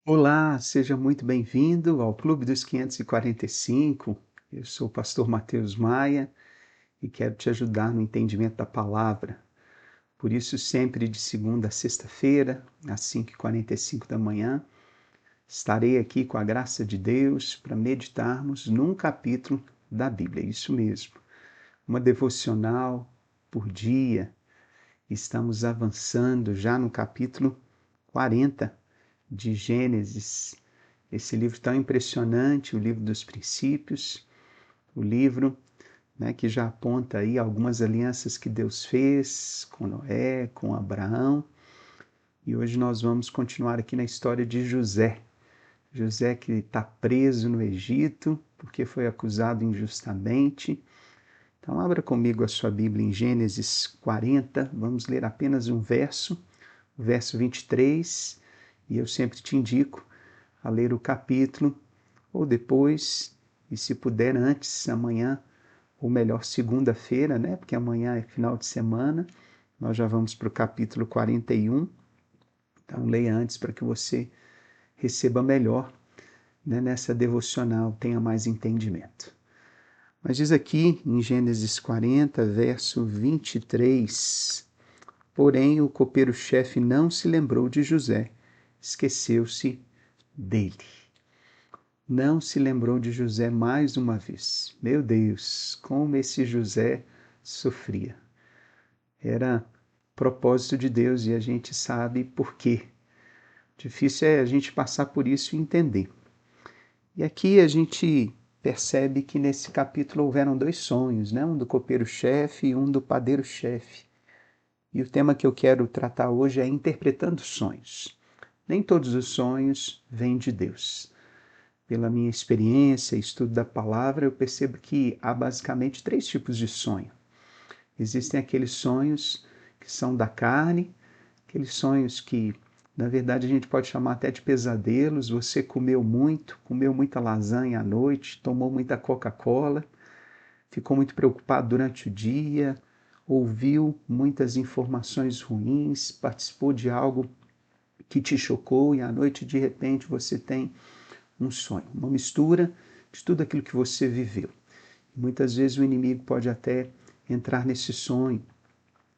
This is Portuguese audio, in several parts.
Olá, seja muito bem-vindo ao Clube dos 545. Eu sou o pastor Mateus Maia e quero te ajudar no entendimento da palavra. Por isso, sempre de segunda a sexta-feira, às 5h45 da manhã, estarei aqui com a graça de Deus para meditarmos num capítulo da Bíblia. Isso mesmo, uma devocional por dia. Estamos avançando já no capítulo 40 de Gênesis. Esse livro tão impressionante, o livro dos princípios, o livro, que já aponta aí algumas alianças que Deus fez com Noé, com Abraão. E hoje nós vamos continuar aqui na história de José. José que está preso no Egito porque foi acusado injustamente. Então abra comigo a sua Bíblia em Gênesis 40, vamos ler apenas um verso, o verso 23, e eu sempre te indico a ler o capítulo, ou depois, e se puder antes, amanhã, ou melhor, segunda-feira, né? Porque amanhã é final de semana, nós já vamos para o capítulo 41, então leia antes para que você receba melhor, né, nessa devocional, tenha mais entendimento. Mas diz aqui em Gênesis 40, verso 23, porém o copeiro-chefe não se lembrou de José, esqueceu-se dele. Não se lembrou de José mais uma vez. Meu Deus, como esse José sofria. Era propósito de Deus e a gente sabe por quê. Difícil é a gente passar por isso e entender. E aqui a gente percebe que nesse capítulo houveram dois sonhos, né? Um do copeiro-chefe e um do padeiro-chefe. E o tema que eu quero tratar hoje é interpretando sonhos. Nem todos os sonhos vêm de Deus. Pela minha experiência e estudo da palavra, eu percebo que há basicamente três tipos de sonho. Existem aqueles sonhos que são da carne, aqueles sonhos que, na verdade, a gente pode chamar até de pesadelos. Você comeu muito, comeu muita lasanha à noite, tomou muita Coca-Cola, ficou muito preocupado durante o dia, ouviu muitas informações ruins, participou de algo que te chocou e à noite, de repente, você tem um sonho, uma mistura de tudo aquilo que você viveu. E muitas vezes o inimigo pode até entrar nesse sonho,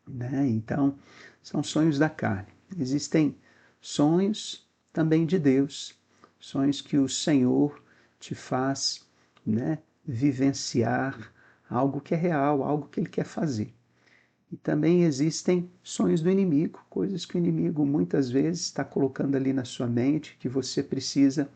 né? Então, são sonhos da carne. Existem sonhos também de Deus, sonhos que o Senhor te faz, né, vivenciar algo que é real, algo que Ele quer fazer. E também existem sonhos do inimigo, coisas que o inimigo muitas vezes está colocando ali na sua mente, que você precisa,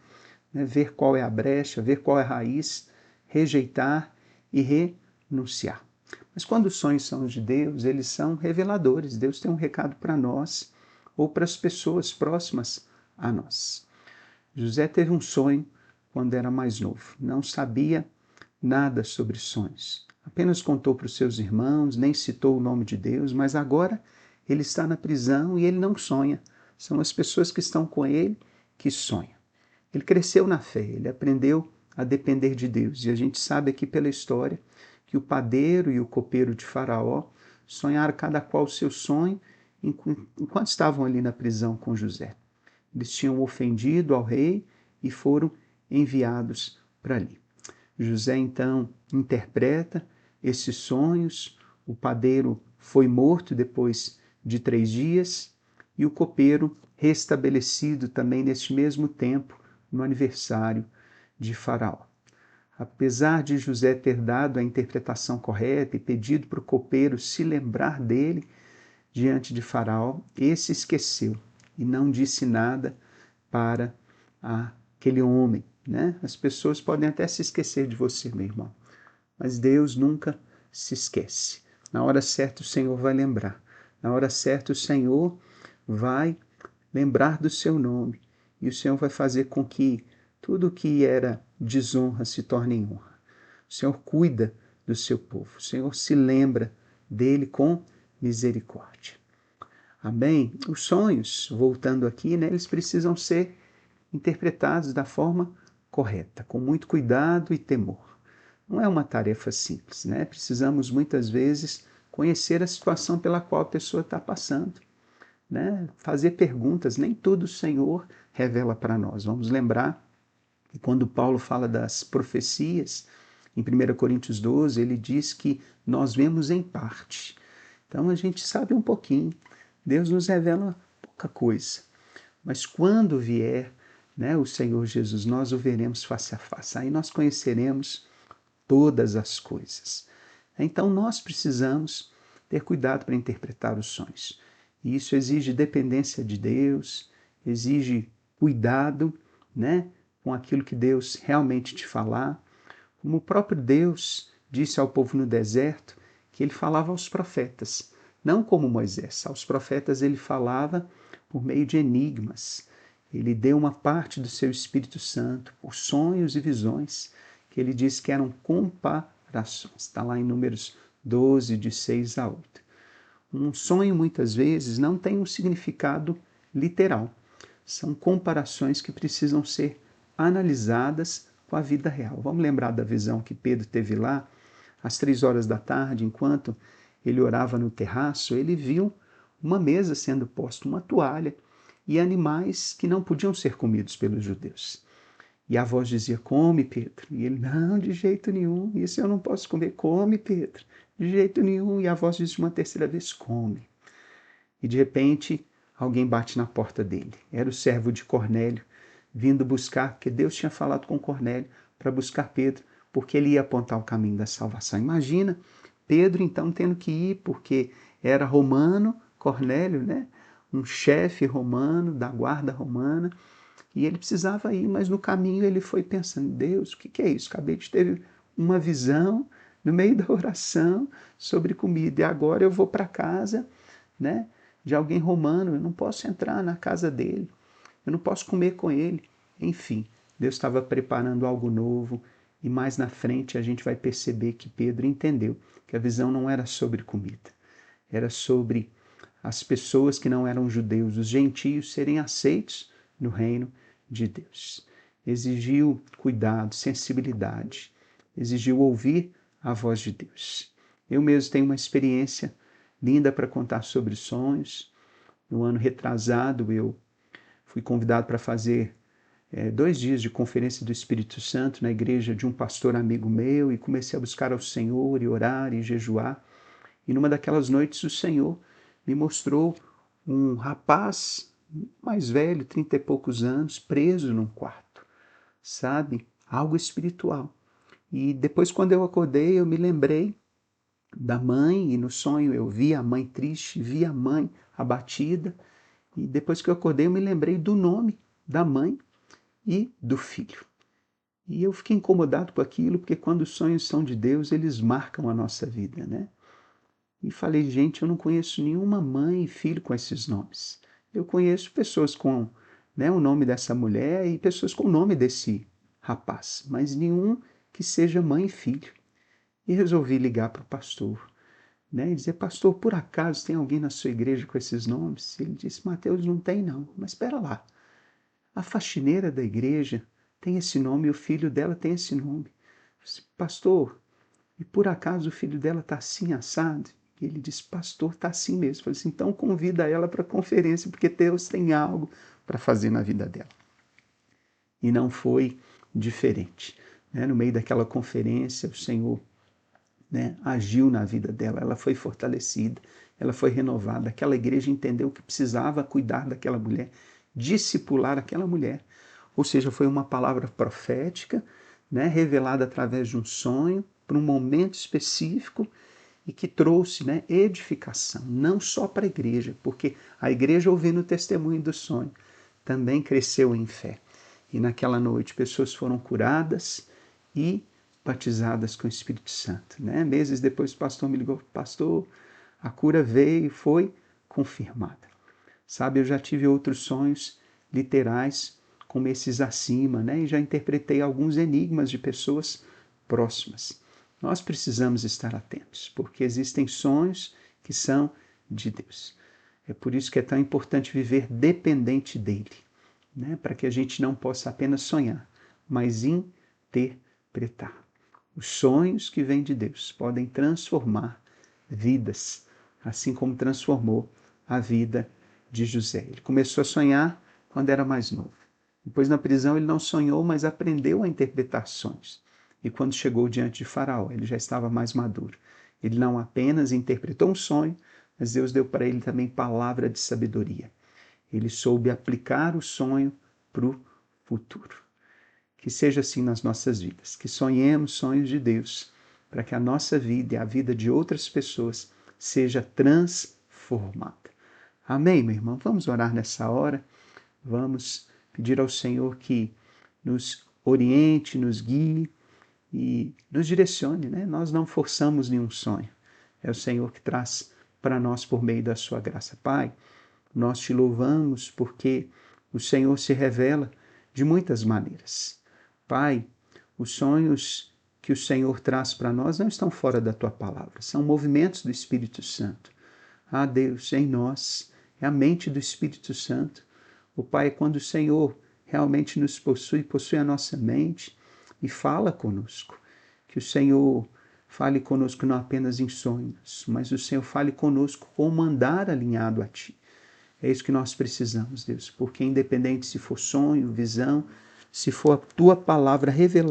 né, ver qual é a brecha, ver qual é a raiz, rejeitar e renunciar. Mas quando os sonhos são de Deus, eles são reveladores. Deus tem um recado para nós ou para as pessoas próximas a nós. José teve um sonho quando era mais novo, não sabia nada sobre sonhos. Apenas contou para os seus irmãos, nem citou o nome de Deus, mas agora ele está na prisão e ele não sonha. São as pessoas que estão com ele que sonham. Ele cresceu na fé, ele aprendeu a depender de Deus. E a gente sabe aqui pela história que o padeiro e o copeiro de Faraó sonharam cada qual o seu sonho enquanto estavam ali na prisão com José. Eles tinham ofendido ao rei e foram enviados para ali. José então interpreta esses sonhos. O padeiro foi morto depois de 3 dias e o copeiro restabelecido também neste mesmo tempo, no aniversário de Faraó. Apesar de José ter dado a interpretação correta e pedido para o copeiro se lembrar dele diante de Faraó, esse esqueceu e não disse nada para aquele homem, né? As pessoas podem até se esquecer de você, meu irmão, mas Deus nunca se esquece. Na hora certa o Senhor vai lembrar. Na hora certa o Senhor vai lembrar do seu nome e o Senhor vai fazer com que tudo que era desonra se torne em honra. O Senhor cuida do seu povo. O Senhor se lembra dele com misericórdia. Amém? Os sonhos, voltando aqui, né, eles precisam ser interpretados da forma correta, com muito cuidado e temor. Não é uma tarefa simples, né? Precisamos muitas vezes conhecer a situação pela qual a pessoa está passando. né, fazer perguntas. Nem tudo o Senhor revela para nós. Vamos lembrar que quando Paulo fala das profecias, em 1 Coríntios 12, ele diz que nós vemos em parte. Então a gente sabe um pouquinho. Deus nos revela pouca coisa. Mas quando vier, né, o Senhor Jesus, nós o veremos face a face. Aí nós conheceremos todas as coisas. Então nós precisamos ter cuidado para interpretar os sonhos. E isso exige dependência de Deus, exige cuidado, né, com aquilo que Deus realmente te falar. Como o próprio Deus disse ao povo no deserto, que ele falava aos profetas, não como Moisés. Aos profetas ele falava por meio de enigmas. Ele deu uma parte do seu Espírito Santo por sonhos e visões, que ele disse que eram comparações. Está lá em Números 12, de 6 a 8. Um sonho, muitas vezes, não tem um significado literal. São comparações que precisam ser analisadas com a vida real. Vamos lembrar da visão que Pedro teve lá, às 3 horas da tarde, enquanto ele orava no terraço, ele viu uma mesa sendo posta, uma toalha, e animais que não podiam ser comidos pelos judeus. E a voz dizia, come, Pedro. E ele, não, de jeito nenhum, isso eu não posso comer. Come, Pedro, de jeito nenhum. E a voz disse uma terceira vez, come. E de repente, alguém bate na porta dele. Era o servo de Cornélio, vindo buscar, porque Deus tinha falado com Cornélio para buscar Pedro, porque ele ia apontar o caminho da salvação. Imagina, Pedro então tendo que ir, porque era romano, Cornélio, né? Um chefe romano, da guarda romana, e ele precisava ir, mas no caminho ele foi pensando, Deus, o que é isso? Acabei de ter uma visão no meio da oração sobre comida, e agora eu vou para casa, né, de alguém romano, eu não posso entrar na casa dele, eu não posso comer com ele. Enfim, Deus estava preparando algo novo, e mais na frente a gente vai perceber que Pedro entendeu que a visão não era sobre comida, era sobre as pessoas que não eram judeus, os gentios, serem aceitos no reino de Deus. Exigiu cuidado, sensibilidade, exigiu ouvir a voz de Deus. Eu mesmo tenho uma experiência linda para contar sobre sonhos. No ano retrasado, eu fui convidado para fazer 2 dias de conferência do Espírito Santo na igreja de um pastor amigo meu, e comecei a buscar ao Senhor e orar e jejuar. E numa daquelas noites o Senhor me mostrou um rapaz mais velho, 30 e poucos anos, preso num quarto, sabe? Algo espiritual. E depois, quando eu acordei, eu me lembrei da mãe, e no sonho eu vi a mãe triste, vi a mãe abatida, e depois que eu acordei, eu me lembrei do nome da mãe e do filho. E eu fiquei incomodado com aquilo, porque quando os sonhos são de Deus, eles marcam a nossa vida, né? E falei, gente, eu não conheço nenhuma mãe e filho com esses nomes. Eu conheço pessoas com, né, o nome dessa mulher e pessoas com o nome desse rapaz, mas nenhum que seja mãe e filho. E resolvi ligar para o pastor, né, e dizer, pastor, por acaso tem alguém na sua igreja com esses nomes? Ele disse, Mateus, não tem não. Mas espera lá, a faxineira da igreja tem esse nome e o filho dela tem esse nome. Eu disse, pastor, e por acaso o filho dela está assim, assado? E ele disse, pastor, está assim mesmo. Eu falei assim, então convida ela para a conferência, porque Deus tem algo para fazer na vida dela. E não foi diferente. Né? No meio daquela conferência, o Senhor, né, agiu na vida dela, ela foi fortalecida, ela foi renovada. Aquela igreja entendeu que precisava cuidar daquela mulher, discipular aquela mulher. Ou seja, foi uma palavra profética, né, revelada através de um sonho, para um momento específico, e que trouxe, né, edificação, não só para a igreja, porque a igreja, ouvindo o testemunho do sonho, também cresceu em fé. E naquela noite, pessoas foram curadas e batizadas com o Espírito Santo. Né? Meses depois, o pastor me ligou, pastor, a cura veio e foi confirmada. Sabe, eu já tive outros sonhos literais, como esses acima, né? E já interpretei alguns enigmas de pessoas próximas. Nós precisamos estar atentos, porque existem sonhos que são de Deus. É por isso que é tão importante viver dependente dele, né? Para que a gente não possa apenas sonhar, mas interpretar. Os sonhos que vêm de Deus podem transformar vidas, assim como transformou a vida de José. Ele começou a sonhar quando era mais novo. Depois, na prisão, ele não sonhou, mas aprendeu a interpretar sonhos. E quando chegou diante de Faraó, ele já estava mais maduro. Ele não apenas interpretou um sonho, mas Deus deu para ele também palavra de sabedoria. Ele soube aplicar o sonho para o futuro. Que seja assim nas nossas vidas, que sonhemos sonhos de Deus, para que a nossa vida e a vida de outras pessoas seja transformada. Amém, meu irmão? Vamos orar nessa hora, vamos pedir ao Senhor que nos oriente, nos guie e nos direcione, né? Nós não forçamos nenhum sonho, é o Senhor que traz para nós por meio da sua graça. Pai, nós te louvamos porque o Senhor se revela de muitas maneiras. Pai, os sonhos que o Senhor traz para nós não estão fora da tua palavra, são movimentos do Espírito Santo. Ah, Deus, em nós, é a mente do Espírito Santo. O Pai, é quando o Senhor realmente nos possui, possui a nossa mente e fala conosco. Que o Senhor fale conosco não apenas em sonhos, mas o Senhor fale conosco com um andar alinhado a Ti. É isso que nós precisamos, Deus, porque independente se for sonho, visão, se for a Tua palavra revelada,